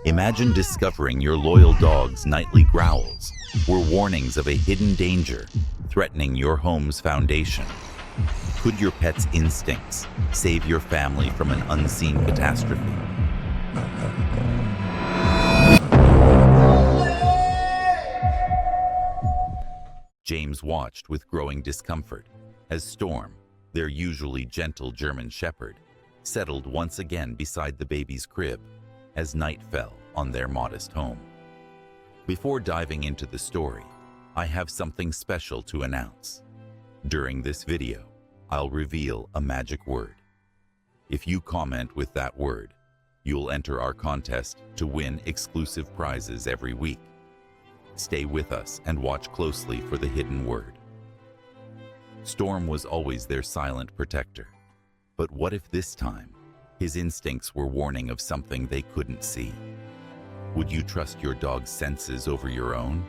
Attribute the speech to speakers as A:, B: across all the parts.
A: Imagine discovering your loyal dog's nightly growls were warnings of a hidden danger threatening your home's foundation. Could your pet's instincts save your family from an unseen catastrophe? James watched with growing discomfort as Storm, their usually gentle German shepherd, settled once again beside the baby's crib as night fell on their modest home. Before diving into the story, I have something special to announce. During this video, I'll reveal a magic word. If you comment with that word, you'll enter our contest to win exclusive prizes every week. Stay with us and watch closely for the hidden word. Storm was always their silent protector. But what if this time, his instincts were warning of something they couldn't see? Would you trust your dog's senses over your own?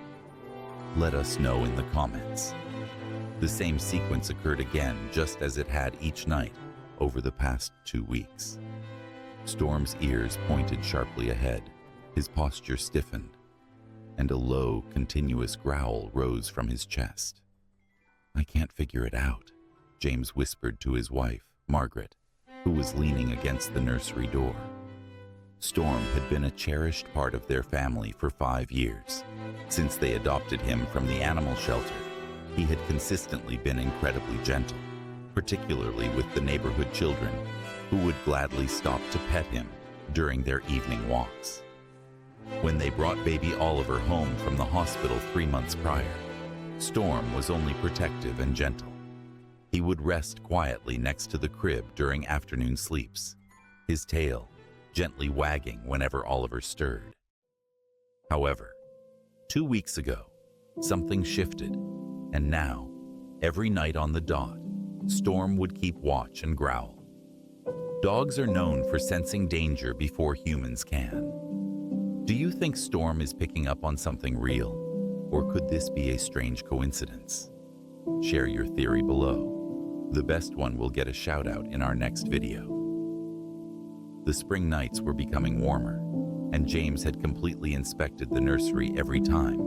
A: Let us know in the comments. The same sequence occurred again, just as it had each night over the past 2 weeks. Storm's ears pointed sharply ahead, his posture stiffened, and a low, continuous growl rose from his chest. "I can't figure it out," James whispered to his wife, Margaret, who was leaning against the nursery door. Storm had been a cherished part of their family for 5 years. Since they adopted him from the animal shelter, he had consistently been incredibly gentle, particularly with the neighborhood children, who would gladly stop to pet him during their evening walks. When they brought baby Oliver home from the hospital 3 months prior, Storm was only protective and gentle. He would rest quietly next to the crib during afternoon sleeps, his tail gently wagging whenever Oliver stirred. However, 2 weeks ago, something shifted, and now, every night on the dot, Storm would keep watch and growl. Dogs are known for sensing danger before humans can. Do you think Storm is picking up on something real, or could this be a strange coincidence? Share your theory below. The best one will get a shout out in our next video. The spring nights were becoming warmer, and James had completely inspected the nursery every time.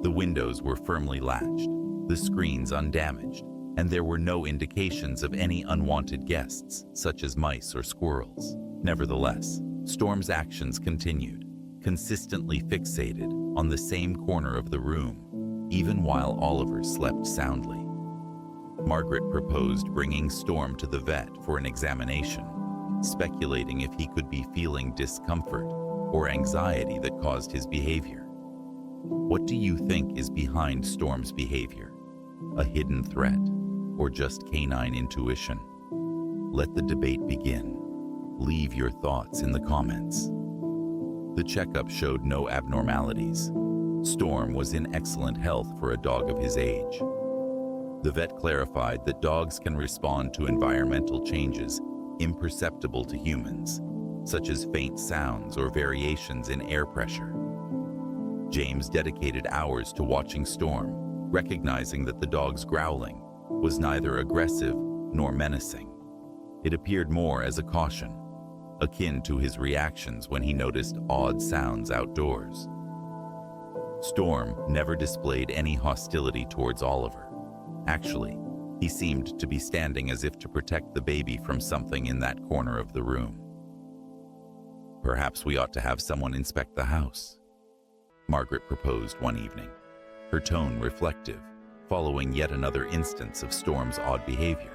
A: The windows were firmly latched, the screens undamaged, and there were no indications of any unwanted guests, such as mice or squirrels. Nevertheless, Storm's actions continued, consistently fixated on the same corner of the room, even while Oliver slept soundly. Margaret proposed bringing Storm to the vet for an examination, speculating if he could be feeling discomfort or anxiety that caused his behavior. What do you think is behind Storm's behavior? A hidden threat, or just canine intuition? Let the debate begin. Leave your thoughts in the comments. The checkup showed no abnormalities. Storm was in excellent health for a dog of his age. The vet clarified that dogs can respond to environmental changes imperceptible to humans, such as faint sounds or variations in air pressure. James dedicated hours to watching Storm, recognizing that the dog's growling was neither aggressive nor menacing. It appeared more as a caution, akin to his reactions when he noticed odd sounds outdoors. Storm never displayed any hostility towards Oliver. Actually, he seemed to be standing as if to protect the baby from something in that corner of the room. "Perhaps we ought to have someone inspect the house," Margaret proposed one evening, her tone reflective, following yet another instance of Storm's odd behavior.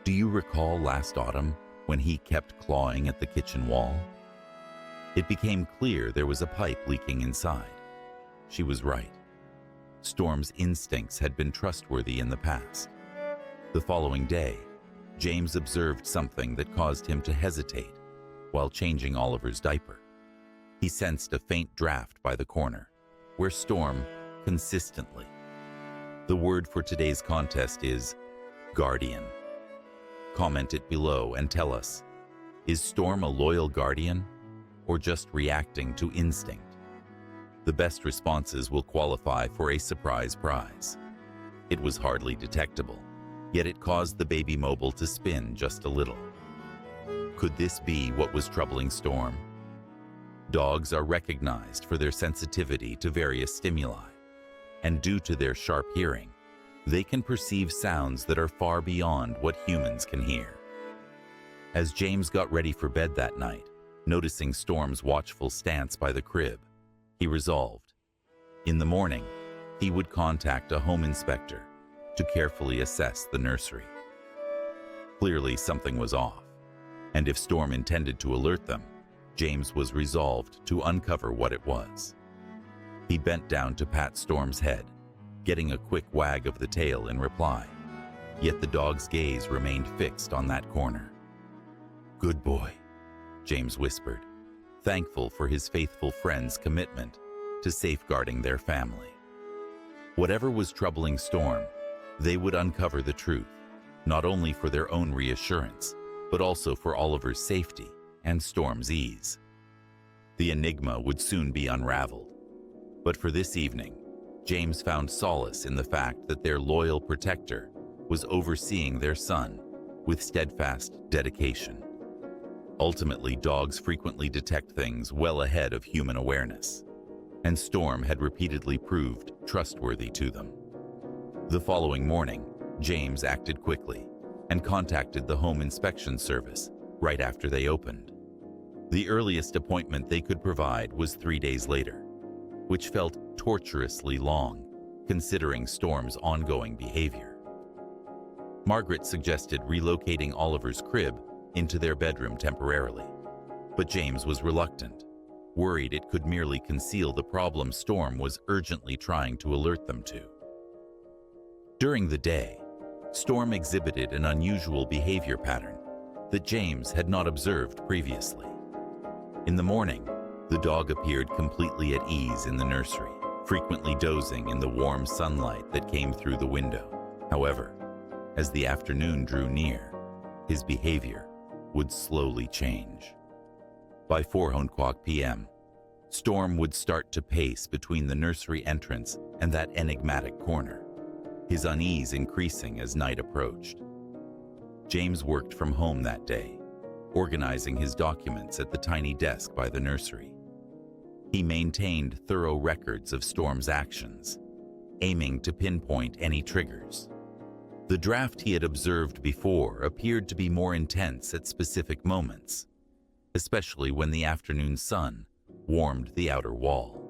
A: "Do you recall last autumn when he kept clawing at the kitchen wall?" It became clear there was a pipe leaking inside. She was right. Storm's instincts had been trustworthy in the past. The following day, James observed something that caused him to hesitate while changing Oliver's diaper. He sensed a faint draft by the corner, where Storm consistently. The word for today's contest is guardian. Comment it below and tell us, is Storm a loyal guardian or just reacting to instinct? The best responses will qualify for a surprise prize. It was hardly detectable, yet it caused the baby mobile to spin just a little. Could this be what was troubling Storm? Dogs are recognized for their sensitivity to various stimuli, and due to their sharp hearing, they can perceive sounds that are far beyond what humans can hear. As James got ready for bed that night, noticing Storm's watchful stance by the crib, he resolved, in the morning, he would contact a home inspector to carefully assess the nursery. Clearly, something was off, and if Storm intended to alert them, James was resolved to uncover what it was. He bent down to pat Storm's head, getting a quick wag of the tail in reply, yet the dog's gaze remained fixed on that corner. "Good boy," James whispered, thankful for his faithful friend's commitment to safeguarding their family. Whatever was troubling Storm, they would uncover the truth, not only for their own reassurance, but also for Oliver's safety and Storm's ease. The enigma would soon be unraveled. But for this evening, James found solace in the fact that their loyal protector was overseeing their son with steadfast dedication. Ultimately, dogs frequently detect things well ahead of human awareness, and Storm had repeatedly proved trustworthy to them. The following morning, James acted quickly and contacted the home inspection service right after they opened. The earliest appointment they could provide was 3 days later, which felt torturously long, considering Storm's ongoing behavior. Margaret suggested relocating Oliver's crib into their bedroom temporarily, but James was reluctant, worried it could merely conceal the problem Storm was urgently trying to alert them to. During the day, Storm exhibited an unusual behavior pattern that James had not observed previously. In the morning, the dog appeared completely at ease in the nursery, frequently dozing in the warm sunlight that came through the window. However, as the afternoon drew near, his behavior would slowly change. By 4:00 p.m., Storm would start to pace between the nursery entrance and that enigmatic corner, his unease increasing as night approached. James worked from home that day, organizing his documents at the tiny desk by the nursery. He maintained thorough records of Storm's actions, aiming to pinpoint any triggers. The draft he had observed before appeared to be more intense at specific moments, especially when the afternoon sun warmed the outer wall.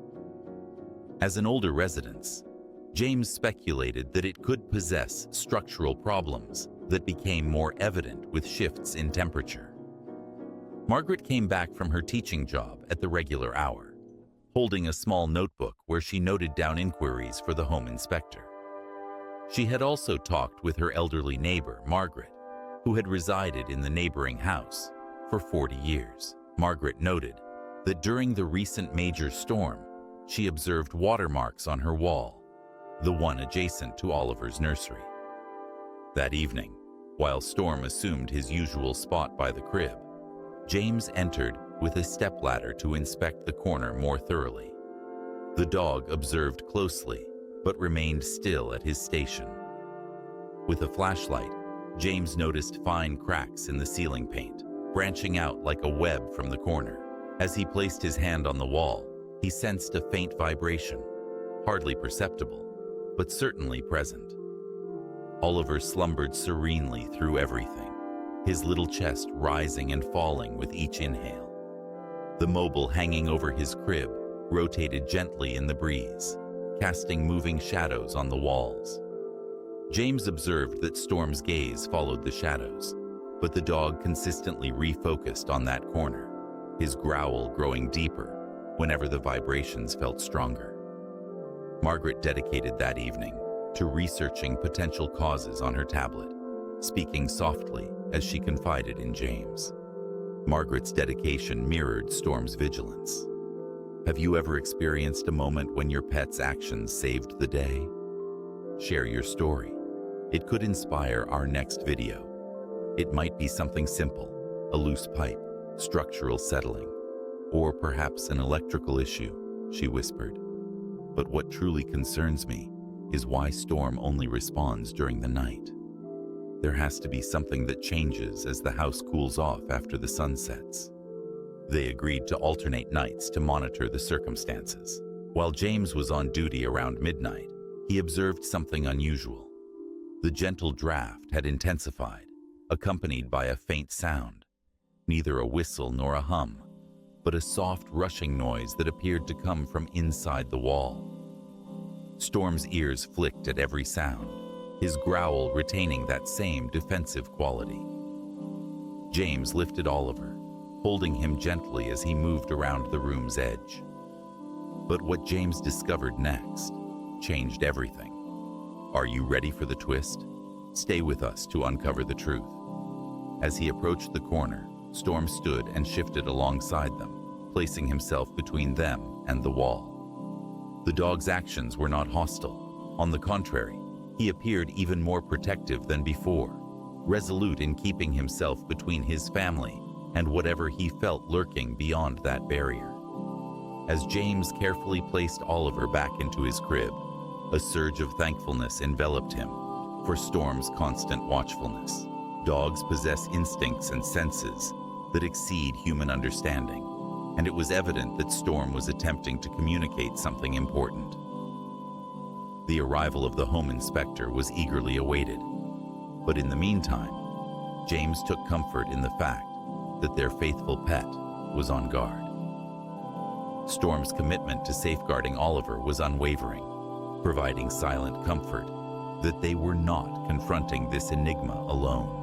A: As an older residence, James speculated that it could possess structural problems that became more evident with shifts in temperature. Margaret came back from her teaching job at the regular hour, holding a small notebook where she noted down inquiries for the home inspector. She had also talked with her elderly neighbor, Margaret, who had resided in the neighboring house for 40 years. Margaret noted that during the recent major storm, she observed watermarks on her wall, the one adjacent to Oliver's nursery. That evening, while Storm assumed his usual spot by the crib, James entered with a stepladder to inspect the corner more thoroughly. The dog observed closely, but remained still at his station. With a flashlight, James noticed fine cracks in the ceiling paint, branching out like a web from the corner. As he placed his hand on the wall, he sensed a faint vibration, hardly perceptible, but certainly present. Oliver slumbered serenely through everything, his little chest rising and falling with each inhale. The mobile hanging over his crib rotated gently in the breeze, casting moving shadows on the walls. James observed that Storm's gaze followed the shadows, but the dog consistently refocused on that corner, his growl growing deeper whenever the vibrations felt stronger. Margaret dedicated that evening to researching potential causes on her tablet, speaking softly as she confided in James. Margaret's dedication mirrored Storm's vigilance. Have you ever experienced a moment when your pet's actions saved the day? Share your story. It could inspire our next video. It might be something simple, a loose pipe, structural settling, or perhaps an electrical issue, she whispered. But what truly concerns me is why Storm only responds during the night. There has to be something that changes as the house cools off after the sun sets. They agreed to alternate nights to monitor the circumstances. While James was on duty around midnight, he observed something unusual. The gentle draft had intensified, accompanied by a faint sound, neither a whistle nor a hum, but a soft rushing noise that appeared to come from inside the wall. Storm's ears flicked at every sound, his growl retaining that same defensive quality. James lifted Oliver, holding him gently as he moved around the room's edge. But what James discovered next changed everything. Are you ready for the twist? Stay with us to uncover the truth. As he approached the corner, Storm stood and shifted alongside them, placing himself between them and the wall. The dog's actions were not hostile. On the contrary, he appeared even more protective than before, resolute in keeping himself between his family and whatever he felt lurking beyond that barrier. As James carefully placed Oliver back into his crib, a surge of thankfulness enveloped him for Storm's constant watchfulness. Dogs possess instincts and senses that exceed human understanding, and it was evident that Storm was attempting to communicate something important. The arrival of the home inspector was eagerly awaited, but in the meantime, James took comfort in the fact that their faithful pet was on guard. Storm's commitment to safeguarding Oliver was unwavering, providing silent comfort that they were not confronting this enigma alone.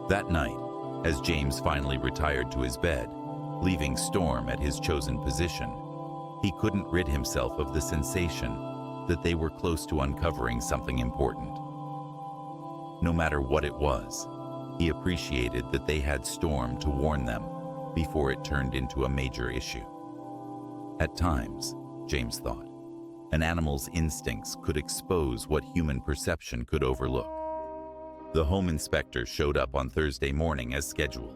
A: That night, as James finally retired to his bed, leaving Storm at his chosen position, he couldn't rid himself of the sensation that they were close to uncovering something important. No matter what it was, he appreciated that they had Storm to warn them before it turned into a major issue. At times, James thought, an animal's instincts could expose what human perception could overlook. The home inspector showed up on Thursday morning as scheduled,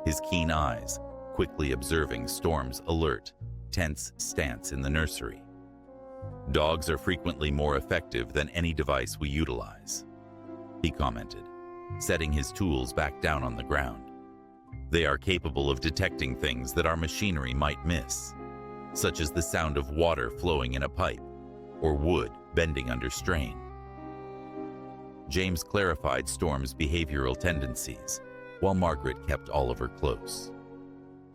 A: his keen eyes quickly observing Storm's alert, tense stance in the nursery. "Dogs are frequently more effective than any device we utilize," he commented, setting his tools back down on the ground. "They are capable of detecting things that our machinery might miss, such as the sound of water flowing in a pipe or wood bending under strain." James clarified Storm's behavioral tendencies, while Margaret kept Oliver close.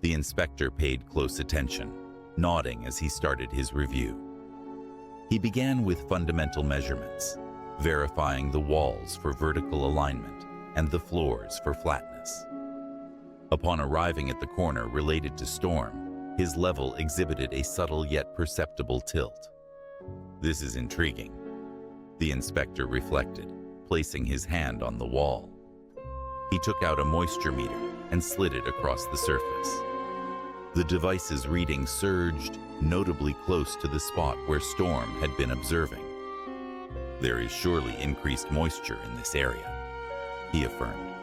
A: The inspector paid close attention, nodding as he started his review. He began with fundamental measurements, verifying the walls for vertical alignment and the floors for flatness. Upon arriving at the corner related to Storm, his level exhibited a subtle yet perceptible tilt. "This is intriguing," the inspector reflected, placing his hand on the wall. He took out a moisture meter and slid it across the surface. The device's reading surged notably close to the spot where Storm had been observing. "There is surely increased moisture in this area," he affirmed.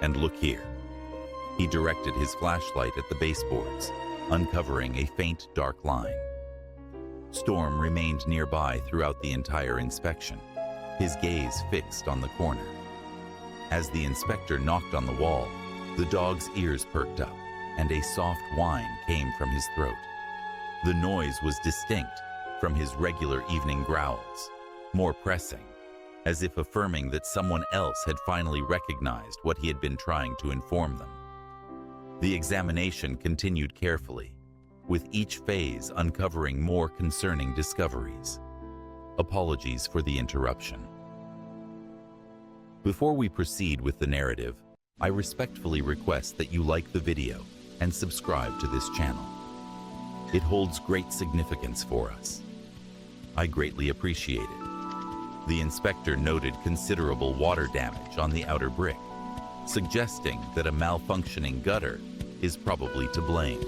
A: "And look here." He directed his flashlight at the baseboards, uncovering a faint dark line. Storm remained nearby throughout the entire inspection, his gaze fixed on the corner. As the inspector knocked on the wall, the dog's ears perked up, and a soft whine came from his throat. The noise was distinct from his regular evening growls, more pressing, as if affirming that someone else had finally recognized what he had been trying to inform them. The examination continued carefully, with each phase uncovering more concerning discoveries. Apologies for the interruption. Before we proceed with the narrative, I respectfully request that you like the video and subscribe to this channel. It holds great significance for us. I greatly appreciate it. The inspector noted considerable water damage on the outer brick, suggesting that a malfunctioning gutter is probably to blame.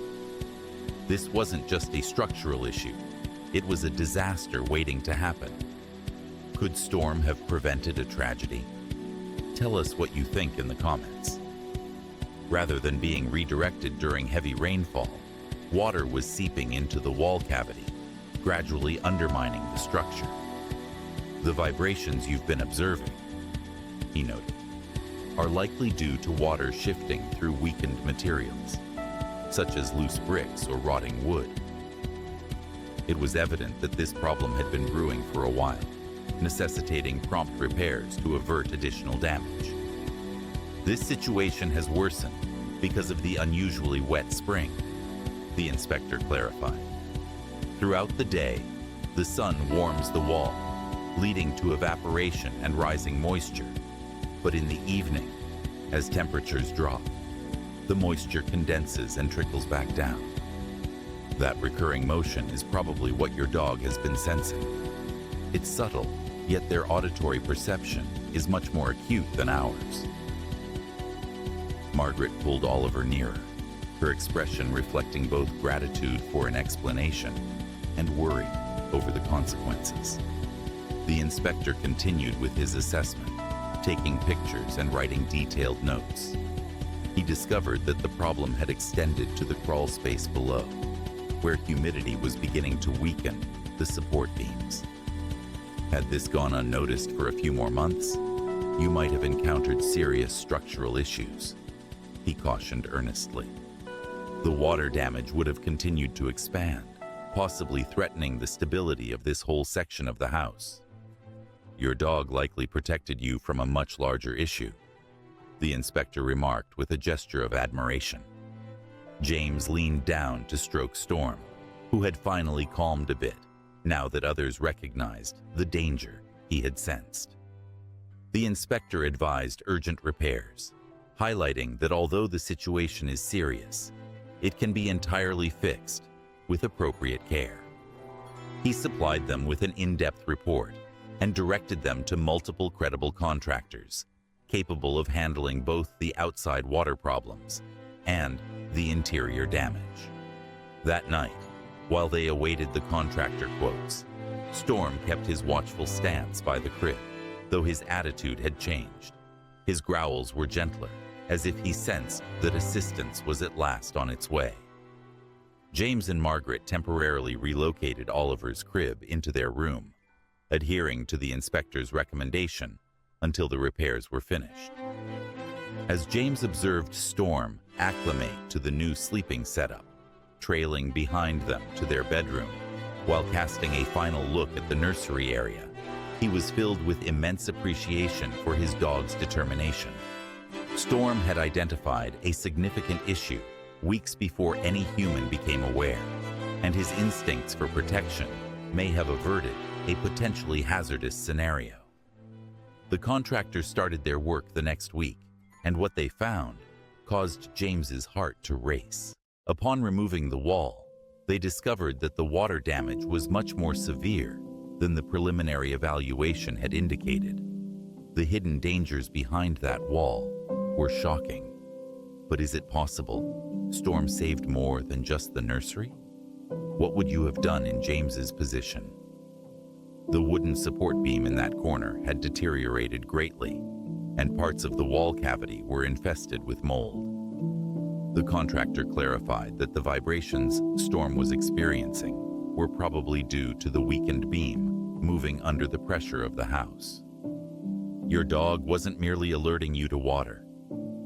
A: This wasn't just a structural issue, it was a disaster waiting to happen. Could Storm have prevented a tragedy? Tell us what you think in the comments. Rather than being redirected during heavy rainfall, water was seeping into the wall cavity, gradually undermining the structure. "The vibrations you've been observing," he noted, "are likely due to water shifting through weakened materials. such as loose bricks or rotting wood. It was evident that this problem had been brewing for a while, necessitating prompt repairs to avert additional damage. This situation has worsened because of the unusually wet spring, the inspector clarified. Throughout the day, the sun warms the wall, leading to evaporation and rising moisture. But in the evening, as temperatures drop, the moisture condenses and trickles back down. That recurring motion is probably what your dog has been sensing. It's subtle, yet their auditory perception is much more acute than ours. Margaret pulled Oliver nearer, her expression reflecting both gratitude for an explanation and worry over the consequences. The inspector continued with his assessment, taking pictures and writing detailed notes. He discovered that the problem had extended to the crawl space below, where humidity was beginning to weaken the support beams. Had this gone unnoticed for a few more months, you might have encountered serious structural issues, he cautioned earnestly. The water damage would have continued to expand, possibly threatening the stability of this whole section of the house. Your dog likely protected you from a much larger issue, the inspector remarked with a gesture of admiration. James leaned down to stroke Storm, who had finally calmed a bit, now that others recognized the danger he had sensed. The inspector advised urgent repairs, highlighting that although the situation is serious, it can be entirely fixed with appropriate care. He supplied them with an in-depth report and directed them to multiple credible contractors, capable of handling both the outside water problems and the interior damage. That night, while they awaited the contractor quotes, Storm kept his watchful stance by the crib, though his attitude had changed. His growls were gentler, as if he sensed that assistance was at last on its way. James and Margaret temporarily relocated Oliver's crib into their room, adhering to the inspector's recommendation until the repairs were finished. As James observed Storm acclimate to the new sleeping setup, trailing behind them to their bedroom, while casting a final look at the nursery area, he was filled with immense appreciation for his dog's determination. Storm had identified a significant issue weeks before any human became aware, and his instincts for protection may have averted a potentially hazardous scenario. The contractors started their work the next week, and what they found caused James's heart to race. Upon removing the wall, they discovered that the water damage was much more severe than the preliminary evaluation had indicated. The hidden dangers behind that wall were shocking. But is it possible Storm saved more than just the nursery? What would you have done in James's position? The wooden support beam in that corner had deteriorated greatly, and parts of the wall cavity were infested with mold. The contractor clarified that the vibrations Storm was experiencing were probably due to the weakened beam moving under the pressure of the house. Your dog wasn't merely alerting you to water,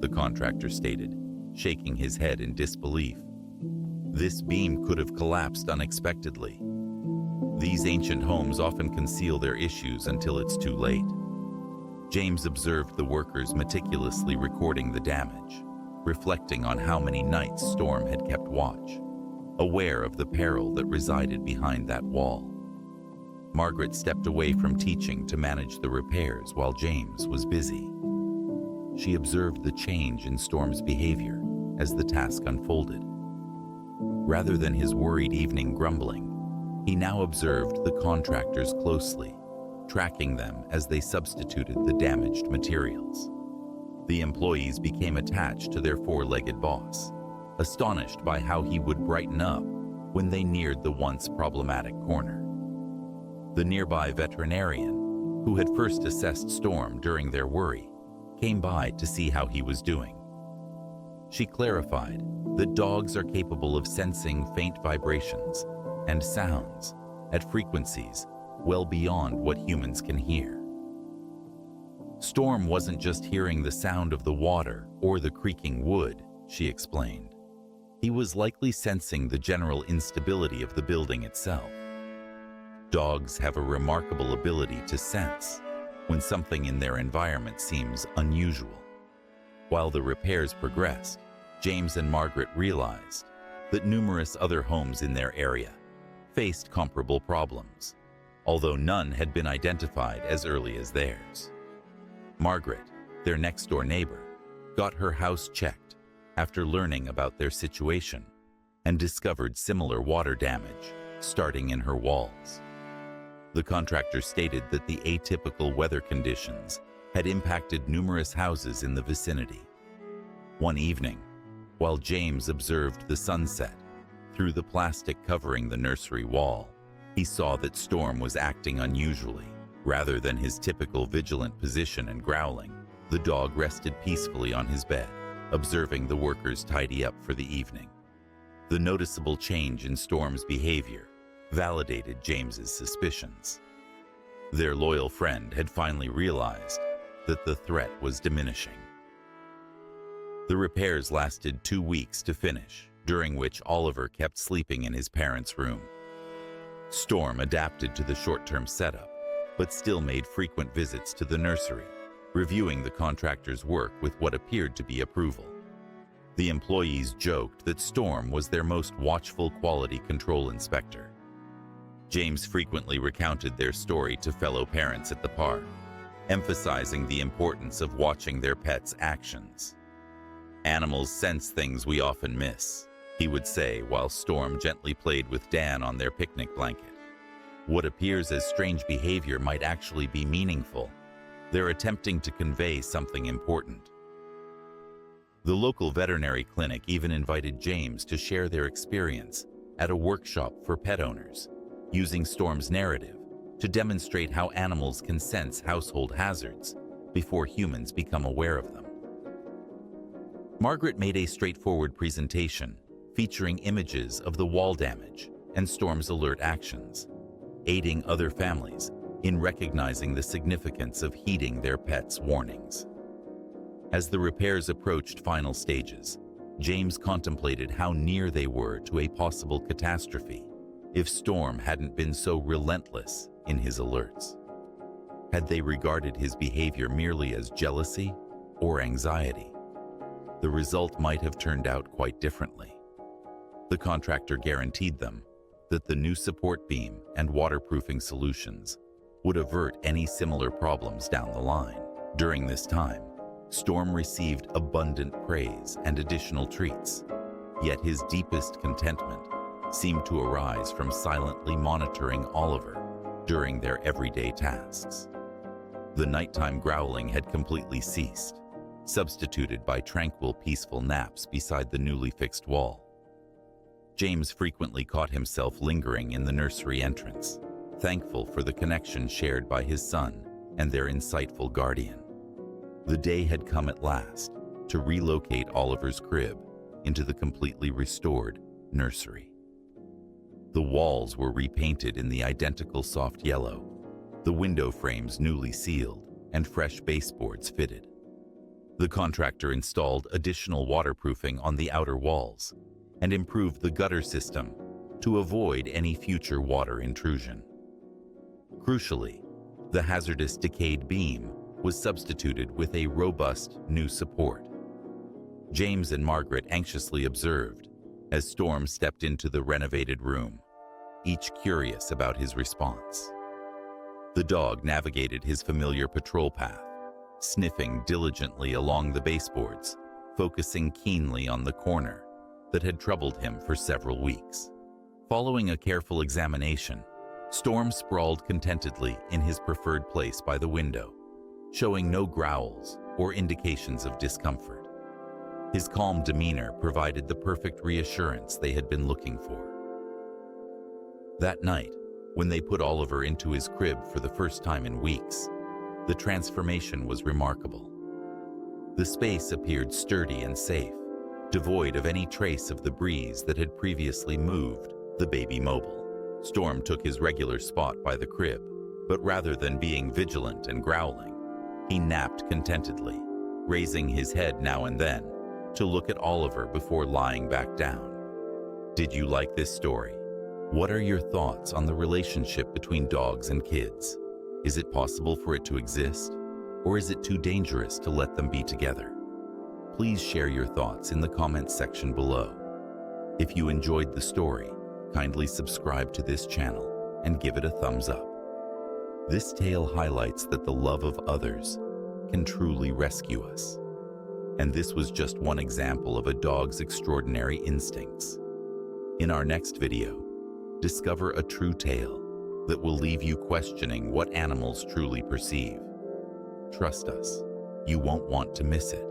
A: the contractor stated, shaking his head in disbelief. This beam could have collapsed unexpectedly. These ancient homes often conceal their issues until it's too late. James observed the workers meticulously recording the damage, reflecting on how many nights Storm had kept watch, aware of the peril that resided behind that wall. Margaret stepped away from teaching to manage the repairs while James was busy. She observed the change in Storm's behavior as the task unfolded. Rather than his worried evening grumbling, he now observed the contractors closely, tracking them as they substituted the damaged materials. The employees became attached to their four-legged boss, astonished by how he would brighten up when they neared the once problematic corner. The nearby veterinarian, who had first assessed Storm during their worry, came by to see how he was doing. She clarified that dogs are capable of sensing faint vibrations and sounds at frequencies well beyond what humans can hear. Storm wasn't just hearing the sound of the water or the creaking wood, she explained. He was likely sensing the general instability of the building itself. Dogs have a remarkable ability to sense when something in their environment seems unusual. While the repairs progressed, James and Margaret realized that numerous other homes in their area faced comparable problems, although none had been identified as early as theirs. Margaret, their next-door neighbor, got her house checked after learning about their situation and discovered similar water damage starting in her walls. The contractor stated that the atypical weather conditions had impacted numerous houses in the vicinity. One evening, while James observed the sunset through the plastic covering the nursery wall, he saw that Storm was acting unusually. Rather than his typical vigilant position and growling, the dog rested peacefully on his bed, observing the workers tidy up for the evening. The noticeable change in Storm's behavior validated James's suspicions. Their loyal friend had finally realized that the threat was diminishing. The repairs lasted 2 weeks to finish, during which Oliver kept sleeping in his parents' room. Storm adapted to the short-term setup, but still made frequent visits to the nursery, reviewing the contractor's work with what appeared to be approval. The employees joked that Storm was their most watchful quality control inspector. James frequently recounted their story to fellow parents at the park, emphasizing the importance of watching their pets' actions. "Animals sense things we often miss," he would say while Storm gently played with Dan on their picnic blanket. What appears as strange behavior might actually be meaningful. They're attempting to convey something important. The local veterinary clinic even invited James to share their experience at a workshop for pet owners, using Storm's narrative to demonstrate how animals can sense household hazards before humans become aware of them. Margaret made a straightforward presentation featuring images of the wall damage and Storm's alert actions, aiding other families in recognizing the significance of heeding their pets' warnings. As the repairs approached final stages, James contemplated how near they were to a possible catastrophe if Storm hadn't been so relentless in his alerts. Had they regarded his behavior merely as jealousy or anxiety, the result might have turned out quite differently. The contractor guaranteed them that the new support beam and waterproofing solutions would avert any similar problems down the line. During this time, Storm received abundant praise and additional treats, yet his deepest contentment seemed to arise from silently monitoring Oliver during their everyday tasks. The nighttime growling had completely ceased, substituted by tranquil, peaceful naps beside the newly fixed wall. James frequently caught himself lingering in the nursery entrance, thankful for the connection shared by his son and their insightful guardian. The day had come at last to relocate Oliver's crib into the completely restored nursery. The walls were repainted in the identical soft yellow, the window frames newly sealed, and fresh baseboards fitted. The contractor installed additional waterproofing on the outer walls and improved the gutter system to avoid any future water intrusion. Crucially, the hazardous decayed beam was substituted with a robust new support. James and Margaret anxiously observed as Storm stepped into the renovated room, each curious about his response. The dog navigated his familiar patrol path, sniffing diligently along the baseboards, focusing keenly on the corner that had troubled him for several weeks. Following a careful examination, Storm sprawled contentedly in his preferred place by the window, showing no growls or indications of discomfort. His calm demeanor provided the perfect reassurance they had been looking for. That night, when they put Oliver into his crib for the first time in weeks, the transformation was remarkable. The space appeared sturdy and safe, devoid of any trace of the breeze that had previously moved the baby mobile. Storm took his regular spot by the crib, but rather than being vigilant and growling, he napped contentedly, raising his head now and then to look at Oliver before lying back down. Did you like this story? What are your thoughts on the relationship between dogs and kids? Is it possible for it to exist? Or is it too dangerous to let them be together? Please share your thoughts in the comments section below. If you enjoyed the story, kindly subscribe to this channel and give it a thumbs up. This tale highlights that the love of others can truly rescue us. And this was just one example of a dog's extraordinary instincts. In our next video, discover a true tale that will leave you questioning what animals truly perceive. Trust us, you won't want to miss it.